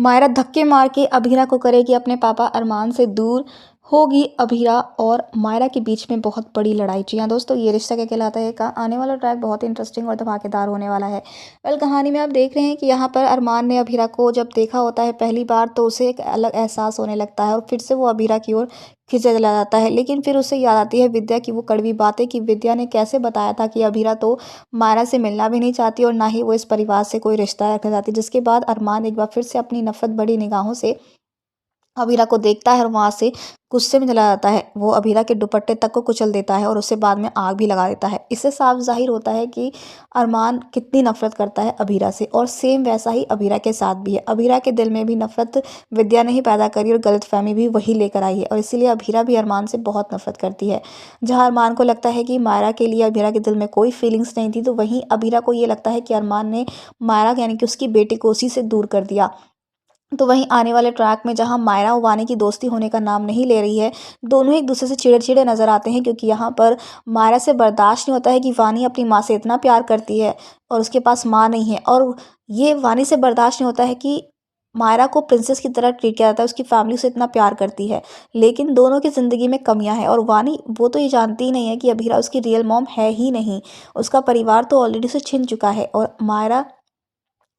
मायरा धक्के मार के अभीरा को करेगी अपने पापा अरमान से दूर। होगी अभीरा और मायरा के बीच में बहुत बड़ी लड़ाई। जी हाँ दोस्तों, ये रिश्ता क्या कहलाता है का आने वाला ट्रैक बहुत ही इंटरेस्टिंग और धमाकेदार होने वाला है। वेल, कहानी में आप देख रहे हैं कि यहाँ पर अरमान ने अभीरा को जब देखा होता है पहली बार, तो उसे एक अलग एहसास होने लगता है और फिर से वो अभीरा की ओर खींचा चला जाता है। लेकिन फिर उसे याद आती है विद्या की वो कड़वी बातें कि विद्या ने कैसे बताया था कि अभीरा तो मायरा से मिलना भी नहीं चाहती और ना ही वो इस परिवार से कोई रिश्ता रखना चाहती। जिसके बाद अरमान एक बार फिर से अपनी नफरत भरी निगाहों से अभीरा को देखता है और वहां से गुस्से में चला जाता है। वो अभीरा के दुपट्टे तक को कुचल देता है और उसे बाद में आग भी लगा देता है। इससे साफ जाहिर होता है कि अरमान कितनी नफरत करता है अभीरा से, और सेम वैसा ही अभीरा के साथ भी है। अभीरा के दिल में भी नफरत विद्या ने ही पैदा करी और गलतफहमी भी वही लेकर आई है, और इसीलिए अभीरा भी अरमान से बहुत नफरत करती है। जहाँ अरमान को लगता है कि मायरा के लिए अभीरा के दिल में कोई फीलिंग्स नहीं थी, तो वहीं अभीरा को ये लगता है कि अरमान ने मायरा यानी कि उसकी बेटी को उसी से दूर कर दिया। तो वहीं आने वाले ट्रैक में जहां मायरा और वानी की दोस्ती होने का नाम नहीं ले रही है, दोनों ही एक दूसरे से चिड़े-चिड़े नज़र आते हैं, क्योंकि यहाँ पर मायरा से बर्दाश्त नहीं होता है कि वानी अपनी माँ से इतना प्यार करती है और उसके पास माँ नहीं है, और ये वानी से बर्दाश्त नहीं होता है कि मायरा को प्रिंसेस की तरह ट्रीट किया जाता है, उसकी फैमिली उसे इतना प्यार करती है। लेकिन दोनों की ज़िंदगी में कमियां हैं, और वानी वो तो ये जानती ही नहीं है कि अभीरा उसकी रियल मॉम है ही नहीं। उसका परिवार तो ऑलरेडी उसे छिन चुका है, और मायरा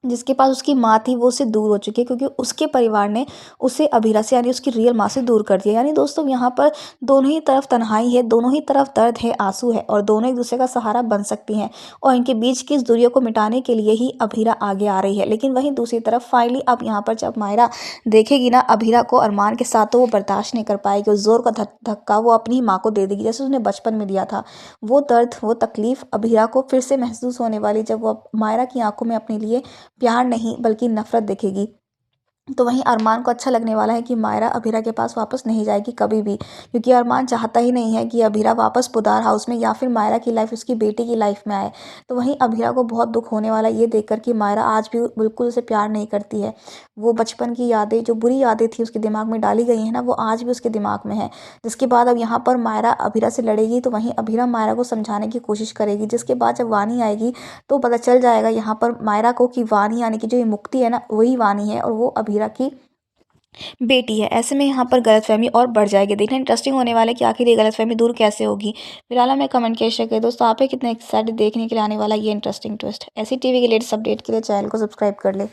जिसके पास उसकी माँ थी वो उससे दूर हो चुकी है, क्योंकि उसके परिवार ने उसे अभीरा से यानी उसकी रियल माँ से दूर कर दिया। यानी दोस्तों, यहाँ पर दोनों ही तरफ तन्हाई है, दोनों ही तरफ दर्द है, आंसू है, और दोनों एक दूसरे का सहारा बन सकती हैं, और इनके बीच की इस दूरियों को मिटाने के लिए ही अभीरा आगे आ रही है। लेकिन वहीं दूसरी तरफ फाइनली अब यहाँ पर जब मायरा देखेगी ना अभीरा को अरमान के साथ, तो वो बर्दाश्त नहीं कर पाएगी, उस जोर का धक्का वो अपनी माँ को दे देगी, जैसे उसने बचपन में दिया था। वो दर्द, वो तकलीफ अभीरा को फिर से महसूस होने वाली, जब वो मायरा की आंखों में अपने लिए प्यार नहीं बल्कि नफरत दिखेगी। तो वहीं अरमान को अच्छा लगने वाला है कि मायरा अभीरा के पास वापस नहीं जाएगी कभी भी, क्योंकि अरमान चाहता ही नहीं है कि अभीरा वापस पुदार हाउस में या फिर मायरा की लाइफ उसकी बेटी की लाइफ में आए। तो वहीं अभीरा को बहुत दुख होने वाला है ये देखकर कि मायरा आज भी बिल्कुल उसे प्यार नहीं करती है। वो बचपन की यादें, जो बुरी यादें थी उसके दिमाग में डाली गई हैं ना, वो आज भी उसके दिमाग में है। जिसके बाद अब यहाँ पर मायरा अभीरा से लड़ेगी, तो वहीं अभीरा मायरा को समझाने की कोशिश करेगी। जिसके बाद जब वानी आएगी तो पता चल जाएगा यहाँ पर मायरा को कि वानी यानी कि जो ये मुक्ति है ना, वही वानी है और वो अभीरा की बेटी है। ऐसे में यहाँ पर गलतफहमी और बढ़ जाएगी। देखना इंटरेस्टिंग होने वाला है कि आखिर ये गलतफहमी दूर कैसे होगी। फिलहाल हमें कमेंट कैसे करें दोस्तों, आप कितने एक्साइटेड देखने के लिए आने वाला ये इंटरेस्टिंग ट्विस्ट। ऐसी टीवी के लेटेस्ट अपडेट के लिए चैनल को सब्सक्राइब कर ले।